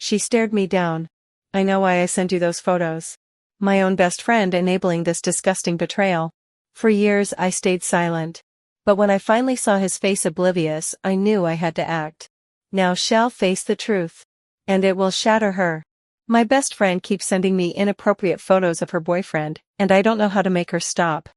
She stared me down. I know why I sent you those photos. My own best friend enabling this disgusting betrayal. For years I stayed silent. But when I finally saw his face oblivious, I knew I had to act. Now she'll face the truth. And it will shatter her. My best friend keeps sending me inappropriate photos of her boyfriend, and I don't know how to make her stop.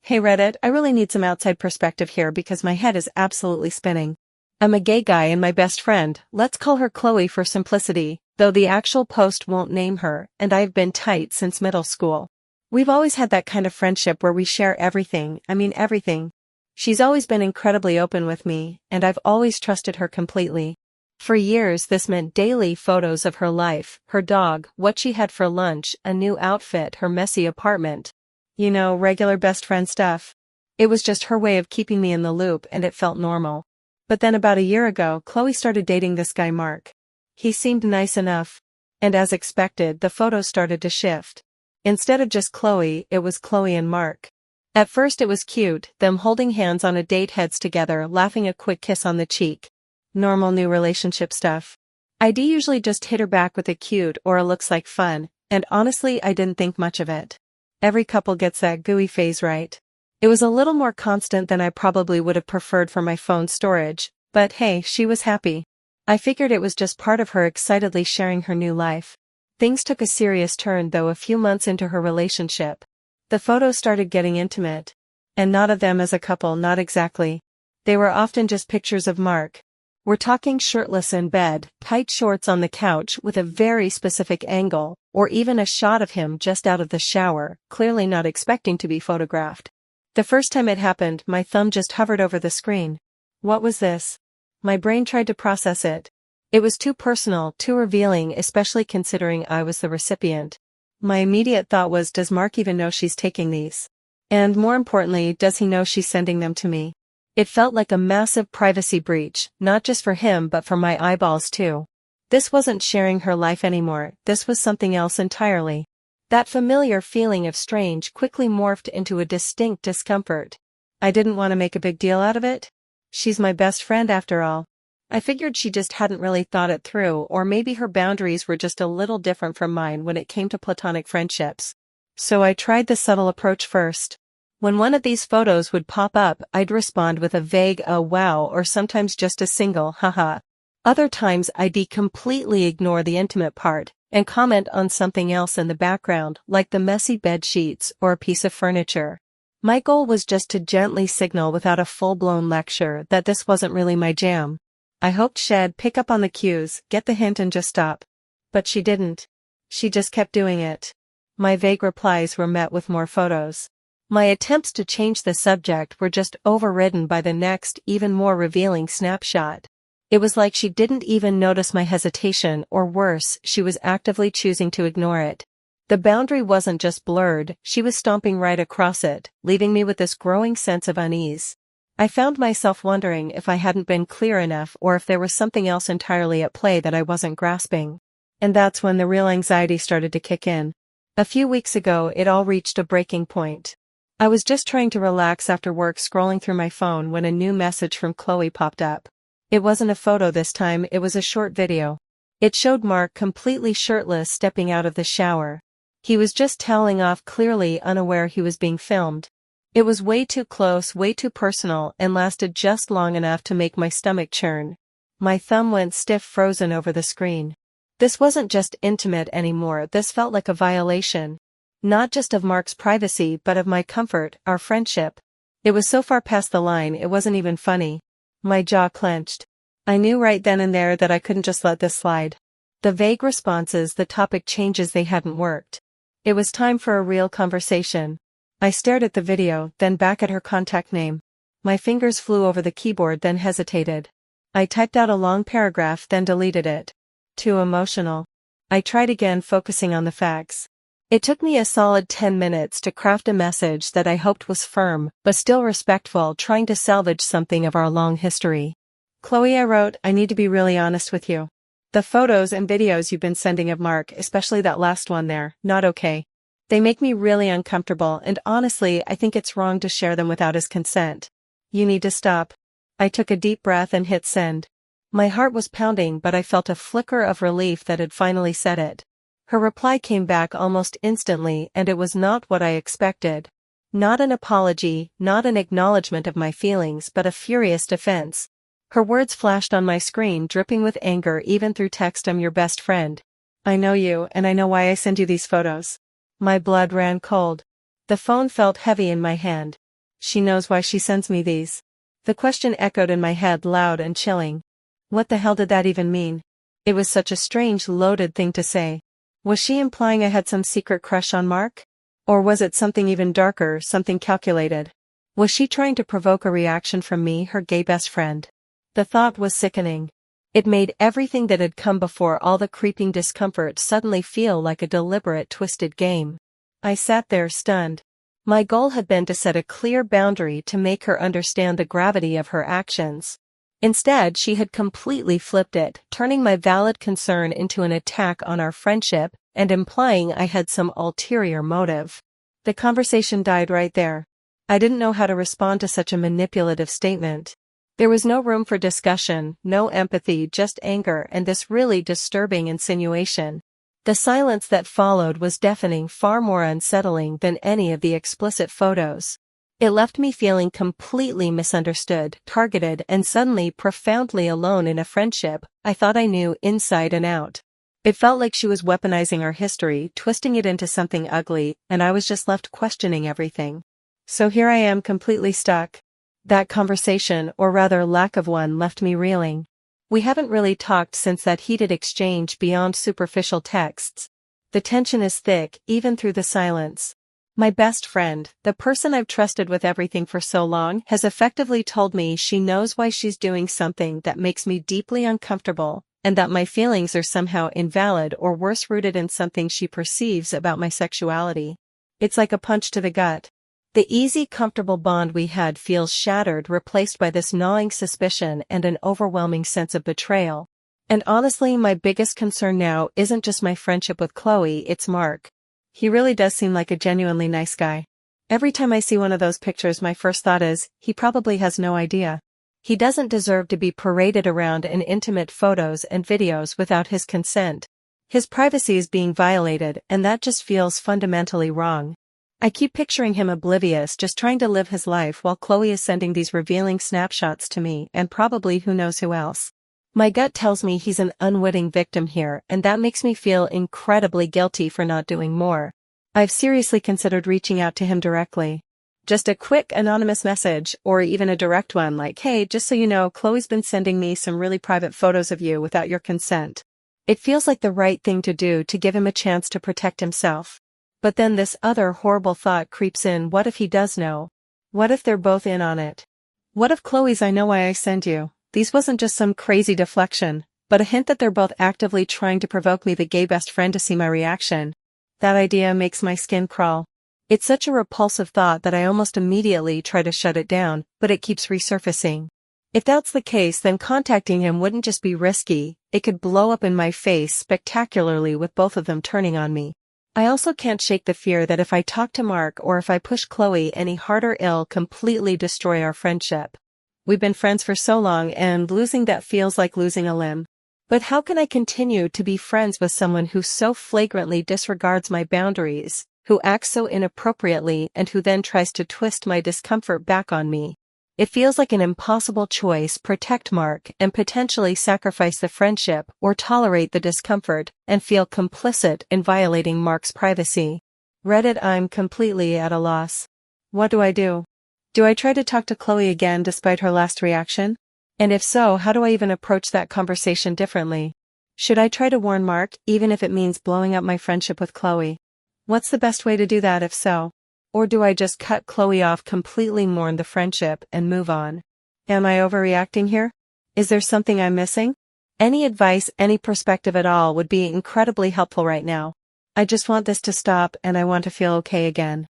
Hey Reddit, I really need some outside perspective here because my head is absolutely spinning. I'm a gay guy and my best friend, let's call her Chloe for simplicity, though the actual post won't name her, and I've been tight since middle school. We've always had that kind of friendship where we share everything, I mean everything. She's always been incredibly open with me, and I've always trusted her completely. For years this meant daily photos of her life, her dog, what she had for lunch, a new outfit, her messy apartment. You know, regular best friend stuff. It was just her way of keeping me in the loop and it felt normal. But then about a year ago, Chloe started dating this guy Mark. He seemed nice enough. And as expected, the photos started to shift. Instead of just Chloe, it was Chloe and Mark. At first it was cute, them holding hands on a date, heads together, laughing, a quick kiss on the cheek. Normal new relationship stuff. ID usually just hit her back with a cute or a looks like fun, and honestly I didn't think much of it. Every couple gets that gooey phase, right? It was a little more constant than I probably would have preferred for my phone storage, but hey, she was happy. I figured it was just part of her excitedly sharing her new life. Things took a serious turn though a few months into her relationship. The photos started getting intimate. And not of them as a couple, not exactly. They were often just pictures of Mark. We're talking shirtless in bed, tight shorts on the couch with a very specific angle, or even a shot of him just out of the shower, clearly not expecting to be photographed. The first time it happened, my thumb just hovered over the screen. What was this? My brain tried to process it. It was too personal, too revealing, especially considering I was the recipient. My immediate thought was, does Mark even know she's taking these? And more importantly, does he know she's sending them to me? It felt like a massive privacy breach, not just for him but for my eyeballs too. This wasn't sharing her life anymore, this was something else entirely. That familiar feeling of strange quickly morphed into a distinct discomfort. I didn't want to make a big deal out of it. She's my best friend after all. I figured she just hadn't really thought it through, or maybe her boundaries were just a little different from mine when it came to platonic friendships. So I tried the subtle approach first. When one of these photos would pop up, I'd respond with a vague "oh wow" or sometimes just a single "haha." Other times I'd completely ignore the intimate part and comment on something else in the background, like the messy bed sheets or a piece of furniture. My goal was just to gently signal without a full-blown lecture that this wasn't really my jam. I hoped she'd pick up on the cues, get the hint and just stop. But she didn't. She just kept doing it. My vague replies were met with more photos. My attempts to change the subject were just overridden by the next, even more revealing snapshot. It was like she didn't even notice my hesitation, or worse, she was actively choosing to ignore it. The boundary wasn't just blurred, she was stomping right across it, leaving me with this growing sense of unease. I found myself wondering if I hadn't been clear enough or if there was something else entirely at play that I wasn't grasping. And that's when the real anxiety started to kick in. A few weeks ago, it all reached a breaking point. I was just trying to relax after work, scrolling through my phone when a new message from Chloe popped up. It wasn't a photo this time, it was a short video. It showed Mark completely shirtless stepping out of the shower. He was just toweling off, clearly unaware he was being filmed. It was way too close, way too personal, and lasted just long enough to make my stomach churn. My thumb went stiff, frozen over the screen. This wasn't just intimate anymore, this felt like a violation. Not just of Mark's privacy but of my comfort, our friendship. It was so far past the line it wasn't even funny. My jaw clenched. I knew right then and there that I couldn't just let this slide. The vague responses, the topic changes, they hadn't worked. It was time for a real conversation. I stared at the video, then back at her contact name. My fingers flew over the keyboard, then hesitated. I typed out a long paragraph, then deleted it. Too emotional. I tried again, focusing on the facts. It took me a solid 10 minutes to craft a message that I hoped was firm, but still respectful, trying to salvage something of our long history. Chloe, I wrote, I need to be really honest with you. The photos and videos you've been sending of Mark, especially that last one there, not okay. They make me really uncomfortable, and honestly, I think it's wrong to share them without his consent. You need to stop. I took a deep breath and hit send. My heart was pounding, but I felt a flicker of relief that had finally said it. Her reply came back almost instantly, and it was not what I expected. Not an apology, not an acknowledgement of my feelings, but a furious defense. Her words flashed on my screen, dripping with anger even through text. "I'm your best friend. I know you, and I know why I send you these photos." My blood ran cold. The phone felt heavy in my hand. She knows why she sends me these. The question echoed in my head, loud and chilling. What the hell did that even mean? It was such a strange, loaded thing to say. Was she implying I had some secret crush on Mark? Or was it something even darker, something calculated? Was she trying to provoke a reaction from me, her gay best friend? The thought was sickening. It made everything that had come before, all the creeping discomfort, suddenly feel like a deliberate, twisted game. I sat there stunned. My goal had been to set a clear boundary, to make her understand the gravity of her actions. Instead, she had completely flipped it, turning my valid concern into an attack on our friendship, and implying I had some ulterior motive. The conversation died right there. I didn't know how to respond to such a manipulative statement. There was no room for discussion, no empathy, just anger and this really disturbing insinuation. The silence that followed was deafening, far more unsettling than any of the explicit photos. It left me feeling completely misunderstood, targeted, and suddenly profoundly alone in a friendship I thought I knew inside and out. It felt like she was weaponizing our history, twisting it into something ugly, and I was just left questioning everything. So here I am, completely stuck. That conversation, or rather lack of one, left me reeling. We haven't really talked since that heated exchange beyond superficial texts. The tension is thick, even through the silence. My best friend, the person I've trusted with everything for so long, has effectively told me she knows why she's doing something that makes me deeply uncomfortable, and that my feelings are somehow invalid or worse, rooted in something she perceives about my sexuality. It's like a punch to the gut. The easy, comfortable bond we had feels shattered, replaced by this gnawing suspicion and an overwhelming sense of betrayal. And honestly, my biggest concern now isn't just my friendship with Chloe, it's Mark. He really does seem like a genuinely nice guy. Every time I see one of those pictures, my first thought is, he probably has no idea. He doesn't deserve to be paraded around in intimate photos and videos without his consent. His privacy is being violated, and that just feels fundamentally wrong. I keep picturing him oblivious, just trying to live his life, while Chloe is sending these revealing snapshots to me and probably who knows who else. My gut tells me he's an unwitting victim here, and that makes me feel incredibly guilty for not doing more. I've seriously considered reaching out to him directly. Just a quick anonymous message, or even a direct one like, "Hey, just so you know, Chloe's been sending me some really private photos of you without your consent." It feels like the right thing to do, to give him a chance to protect himself. But then this other horrible thought creeps in: what if he does know? What if they're both in on it? What if Chloe's "I know why I sent you these" wasn't just some crazy deflection, but a hint that they're both actively trying to provoke me, the gay best friend, to see my reaction? That idea makes my skin crawl. It's such a repulsive thought that I almost immediately try to shut it down, but it keeps resurfacing. If that's the case, then contacting him wouldn't just be risky, it could blow up in my face spectacularly with both of them turning on me. I also can't shake the fear that if I talk to Mark, or if I push Chloe any harder, it'll completely destroy our friendship. We've been friends for so long, and losing that feels like losing a limb. But how can I continue to be friends with someone who so flagrantly disregards my boundaries, who acts so inappropriately, and who then tries to twist my discomfort back on me? It feels like an impossible choice: protect Mark and potentially sacrifice the friendship, or tolerate the discomfort and feel complicit in violating Mark's privacy. Reddit: I'm completely at a loss. What do I do? Do I try to talk to Chloe again despite her last reaction? And if so, how do I even approach that conversation differently? Should I try to warn Mark, even if it means blowing up my friendship with Chloe? What's the best way to do that if so? Or do I just cut Chloe off completely, mourn the friendship, and move on? Am I overreacting here? Is there something I'm missing? Any advice, any perspective at all would be incredibly helpful right now. I just want this to stop, and I want to feel okay again.